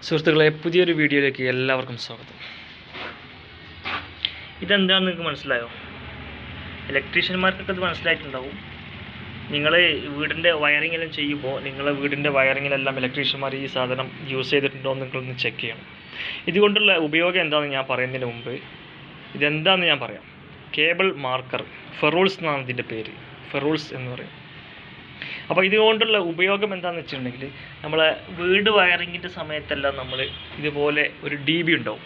സുഹൃത്തുക്കളെ, പുതിയൊരു വീഡിയോയിലേക്ക് എല്ലാവർക്കും സ്വാഗതം. ഇതെന്താണെന്ന് നിങ്ങൾക്ക് മനസ്സിലായോ? ഇലക്ട്രീഷ്യന്മാർക്കൊക്കെ ഇത് മനസ്സിലായിട്ടുണ്ടാവും. നിങ്ങൾ വീടിൻ്റെ വയറിംഗ് എല്ലാം ചെയ്യുമ്പോൾ നിങ്ങളെ വീടിൻ്റെ വയറിങ്ങിലെല്ലാം ഇലക്ട്രീഷ്യന്മാർ ഈ സാധനം യൂസ് ചെയ്തിട്ടുണ്ടോ എന്ന് നിങ്ങളൊന്ന് ചെക്ക് ചെയ്യണം. ഇതുകൊണ്ടുള്ള ഉപയോഗം എന്താണെന്ന് ഞാൻ പറയുന്നതിന് മുമ്പ് ഇതെന്താണെന്ന് ഞാൻ പറയാം. കേബിൾ മാർക്കർ, ഫെറൂൾസ് എന്നാണ് ഇതിൻ്റെ പേര്. ഫെറൂൾസ് എന്ന് പറയും. അപ്പോൾ ഇതുകൊണ്ടുള്ള ഉപയോഗം എന്താണെന്ന് വെച്ചിട്ടുണ്ടെങ്കിൽ, നമ്മളെ വീട് വയറിങ്ങിൻ്റെ സമയത്തെല്ലാം നമ്മൾ ഇതുപോലെ ഒരു DB ഉണ്ടാവും.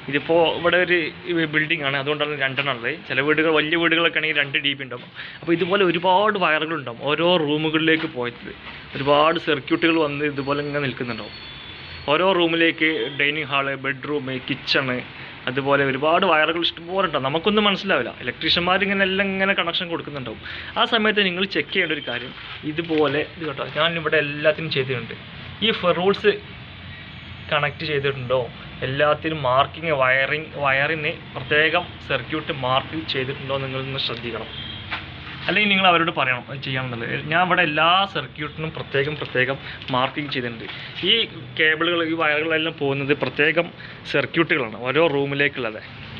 ഇതിപ്പോൾ ഇവിടെ ഒരു ബിൽഡിംഗ് ആണ്, അതുകൊണ്ടാണ് 2 ഉള്ളത്. ചില വീടുകൾ, വലിയ വീടുകളൊക്കെ ആണെങ്കിൽ 2 DB ഉണ്ടാവും. അപ്പോൾ ഇതുപോലെ ഒരുപാട് വയറുകളുണ്ടാവും ഓരോ റൂമുകളിലേക്ക് പോയത്. ഒരുപാട് സർക്യൂട്ടുകൾ വന്ന് ഇതുപോലെ ഇങ്ങനെ നിൽക്കുന്നുണ്ടാവും ഓരോ റൂമിലേക്ക്. ഡൈനിങ് ഹാള്, ബെഡ്റൂം, കിച്ചണ്, അതുപോലെ ഒരുപാട് വയറുകൾ ഇഷ്ടംപോലെ ഉണ്ടാവും. നമുക്കൊന്നും മനസ്സിലാവില്ല. ഇലക്ട്രീഷ്യന്മാർ ഇങ്ങനെ കണക്ഷൻ കൊടുക്കുന്നുണ്ടാവും. ആ സമയത്ത് നിങ്ങൾ ചെക്ക് ചെയ്യേണ്ട ഒരു കാര്യം, ഇതുപോലെ ഇത് കേട്ടോ, ഞാനിവിടെ എല്ലാത്തിനും ചെയ്തിട്ടുണ്ട്. ഈ ഫെറൂൾസ് കണക്ട് ചെയ്തിട്ടുണ്ടോ, എല്ലാത്തിനും മാർക്കിങ്, വയറിന് പ്രത്യേകം സർക്യൂട്ട് മാർക്ക് ചെയ്തിട്ടുണ്ടോ നിങ്ങളൊന്ന് ശ്രദ്ധിക്കണം. അല്ലെങ്കിൽ നിങ്ങൾ അവരോട് പറയണം അത് ചെയ്യണമെന്നുള്ളത്. ഞാൻ ഇവിടെ എല്ലാ സർക്യൂട്ടിനും പ്രത്യേകം മാർക്കിങ് ചെയ്തിട്ടുണ്ട്. ഈ കേബിളുകൾ, ഈ വയറുകളെല്ലാം പോകുന്നത് പ്രത്യേകം സർക്യൂട്ടുകളാണ് ഓരോ റൂമിലേക്കുള്ളത്.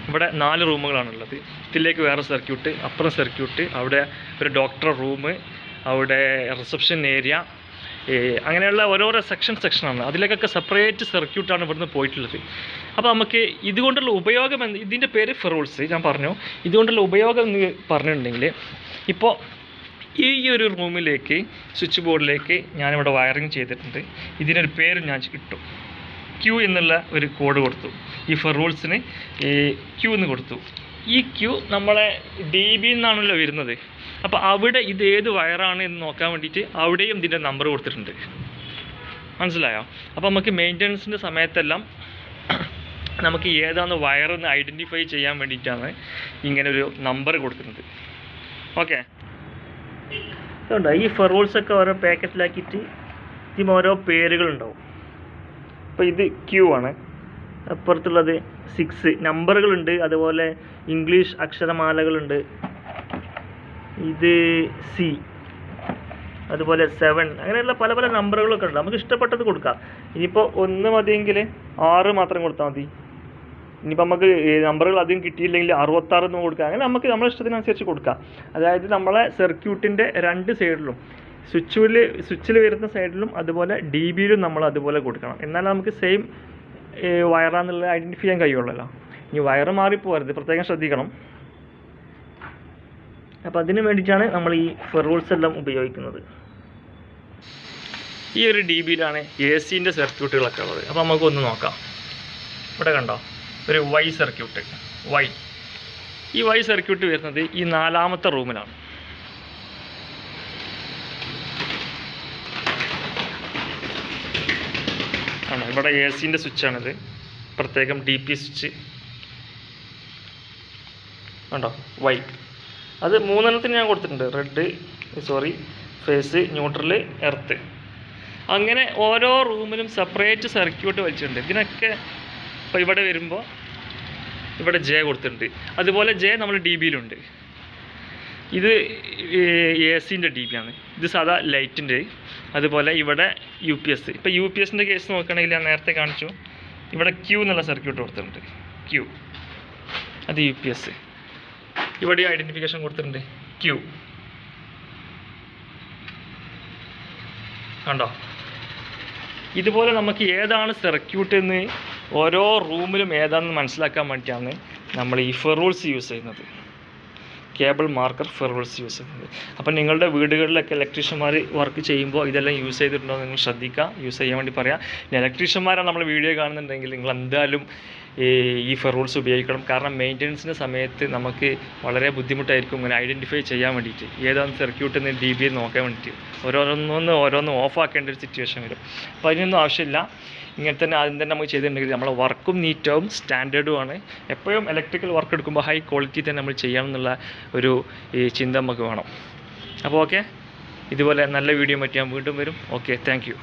ഇവിടെ 4 റൂമുകളാണുള്ളത്. ഇതിലേക്ക് വേറെ സർക്യൂട്ട്, അപ്പുറം സർക്യൂട്ട്, അവിടെ ഒരു ഡോക്ടർ റൂം, അവിടെ റിസപ്ഷൻ ഏരിയ, അങ്ങനെയുള്ള ഓരോരോ സെക്ഷനാണ്. അതിലേക്കൊക്കെ സെപ്പറേറ്റ് സർക്യൂട്ടാണ് ഇവിടുന്ന് പോയിട്ടുള്ളത്. അപ്പോൾ നമുക്ക് ഇതുകൊണ്ടുള്ള ഉപയോഗം ഇതിൻ്റെ പേര് ഫെറൂൾസ് ഞാൻ പറഞ്ഞു. ഇതുകൊണ്ടുള്ള ഉപയോഗം എന്ന് പറഞ്ഞിട്ടുണ്ടെങ്കിൽ, ഇപ്പോൾ ഈ ഒരു റൂമിലേക്ക് സ്വിച്ച് ബോർഡിലേക്ക് ഞാനിവിടെ വയറിങ് ചെയ്തിട്ടുണ്ട്. ഇതിനൊരു പേര് ഞാൻ ഇട്ടു. Q എന്നുള്ള ഒരു കോഡ് കൊടുത്തു. ഈ ഫെറൂൾസിന് Q എന്ന് കൊടുത്തു. ഈ Q നമ്മളെ DB എന്നാണല്ലോ വരുന്നത്. അപ്പോൾ അവിടെ ഇത് ഏത് വയറാണ് എന്ന് നോക്കാൻ വേണ്ടിയിട്ട് അവിടെയും ഇതിൻ്റെ നമ്പർ കൊടുത്തിട്ടുണ്ട്. മനസ്സിലായോ? അപ്പോൾ നമുക്ക് മെയിൻ്റനൻസിൻ്റെ സമയത്തെല്ലാം നമുക്ക് ഏതാണ് വയറെന്ന് ഐഡൻറ്റിഫൈ ചെയ്യാൻ വേണ്ടിയിട്ടാണ് ഇങ്ങനൊരു നമ്പർ കൊടുക്കുന്നത്. ഓക്കെ, അതുകൊണ്ട് ഈ ഫെറൂൾസൊക്കെ ഓരോ പാക്കറ്റിലാക്കിയിട്ട് ഇതിന് ഓരോ പേരുകളുണ്ടാവും. അപ്പോൾ ഇത് Q ആണ്, അപ്പുറത്തുള്ളത് 6 നമ്പറുകളുണ്ട്, അതുപോലെ ഇംഗ്ലീഷ് അക്ഷരമാലകളുണ്ട്. ഇത് C, അതുപോലെ 7, അങ്ങനെയുള്ള പല നമ്പറുകളൊക്കെ ഉണ്ട്. നമുക്ക് ഇഷ്ടപ്പെട്ടത് കൊടുക്കാം. ഇനിയിപ്പോൾ 1 മതിയെങ്കിൽ 6 മാത്രം കൊടുത്താൽ മതി. ഇനിയിപ്പോൾ നമുക്ക് നമ്പറുകൾ അധികം കിട്ടിയില്ലെങ്കിൽ 66 എന്ന് കൊടുക്കാം. അങ്ങനെ നമുക്ക് നമ്മുടെ ഇഷ്ടത്തിനനുസരിച്ച് കൊടുക്കാം. അതായത് നമ്മളെ സർക്യൂട്ടിൻ്റെ 2 സൈഡിലും, സ്വിച്ചിൽ വരുന്ന സൈഡിലും അതുപോലെ DBയിലും നമ്മൾ അതുപോലെ കൊടുക്കണം. എന്നാൽ നമുക്ക് സെയിം വയറാന്നുള്ളത് ഐഡൻറ്റിഫൈ ചെയ്യാൻ കഴിയുള്ളല്ലോ. ഇനി വയറ് മാറിപ്പോകരുത്, പ്രത്യേകം ശ്രദ്ധിക്കണം. അപ്പോൾ അതിന് വേണ്ടിയിട്ടാണ് നമ്മൾ ഈ ഫെറൂൾസ് എല്ലാം ഉപയോഗിക്കുന്നത്. ഈ ഒരു DBയിലാണ് AC-ൻ്റെ സർക്യൂട്ടുകളൊക്കെ ഉള്ളത്. അപ്പോൾ നമുക്കൊന്ന് നോക്കാം. ഇവിടെ കണ്ടോ, ഒരു Y സർക്യൂട്ട്. ഈ Y സർക്യൂട്ട് വരുന്നത് ഈ 4ാമത്തെ റൂമിലാണ്. ആണ് ഇവിടെ AC-ൻ്റെ സ്വിച്ചാണിത്, പ്രത്യേകം DP സ്വിച്ച് കണ്ടോ. Y അത് 3 ഞാൻ കൊടുത്തിട്ടുണ്ട്. Phase, neutral, earth. അങ്ങനെ ഓരോ റൂമിലും സെപ്പറേറ്റ് സർക്യൂട്ട് വലിച്ചിട്ടുണ്ട്. ഇതിനൊക്കെ ഇപ്പോൾ ഇവിടെ വരുമ്പോൾ ഇവിടെ J കൊടുത്തിട്ടുണ്ട്. അതുപോലെ J നമ്മൾ DBയിലുണ്ട്. ഇത് AC-ൻ്റെ DB ആണ്. ഇത് സാധാ ലൈറ്റിൻ്റെ. അതുപോലെ ഇവിടെ UPS. ഇപ്പോൾ UPS-ൻ്റെ കേസ് നോക്കുകയാണെങ്കിൽ ഞാൻ നേരത്തെ കാണിച്ചു. ഇവിടെ Q എന്നുള്ള സർക്യൂട്ട് കൊടുത്തിട്ടുണ്ട്. Q അത് UPS. ഇവിടെ ഐഡൻറ്റിഫിക്കേഷൻ കൊടുത്തിട്ടുണ്ട്, Q. കണ്ടോ? ഇതുപോലെ നമുക്ക് ഏതാണ് സർക്യൂട്ട് എന്ന് ഓരോ റൂമിലും ഏതാണെന്ന് മനസ്സിലാക്കാൻ വേണ്ടിയിട്ടാണ് നമ്മൾ ഈ ഫെറൂൾസ് യൂസ് ചെയ്യുന്നത്. കേബിൾ മാർക്കർ ഫെറൂൾസ് യൂസ് ചെയ്യുന്നത്. അപ്പം നിങ്ങളുടെ വീടുകളിലൊക്കെ ഇലക്ട്രീഷ്യന്മാർ വർക്ക് ചെയ്യുമ്പോൾ ഇതെല്ലാം യൂസ് ചെയ്തിട്ടുണ്ടോ നിങ്ങൾ ശ്രദ്ധിക്കുക. യൂസ് ചെയ്യാൻ വേണ്ടി പറയാം. ഇലക്ട്രീഷ്യന്മാരാണ് നമ്മൾ വീഡിയോ കാണുന്നുണ്ടെങ്കിൽ നിങ്ങൾ എന്തായാലും ഈ ഫെറൂൾസ് ഉപയോഗിക്കണം. കാരണം മെയിൻ്റനൻസിൻ്റെ സമയത്ത് നമുക്ക് വളരെ ബുദ്ധിമുട്ടായിരിക്കും ഇങ്ങനെ ഐഡൻറ്റിഫൈ ചെയ്യാൻ വേണ്ടിയിട്ട്, ഏതാണ് സർക്യൂട്ട് എന്ന് DB നോക്കാൻ വേണ്ടിയിട്ട്. ഓരോന്ന് ഓഫ് ആക്കേണ്ട ഒരു സിറ്റുവേഷൻ വരും. അപ്പോൾ അതിനൊന്നും ആവശ്യമില്ല. ഇങ്ങനെ തന്നെ ആദ്യം തന്നെ നമുക്ക് ചെയ്തിട്ടുണ്ടെങ്കിൽ നമ്മളെ വർക്കും നീറ്റാവും, സ്റ്റാൻഡേർഡുമാണ്. എപ്പോഴും ഇലക്ട്രിക്കൽ വർക്ക് എടുക്കുമ്പോൾ ഹൈ ക്വാളിറ്റി തന്നെ നമ്മൾ ചെയ്യണം എന്നുള്ള ഒരു ചിന്ത നമുക്ക് വേണം. അപ്പോൾ ഓക്കെ, ഇതുപോലെ നല്ല വീഡിയോ പറ്റി ഞാൻ വീണ്ടും വരും. Okay, thank you.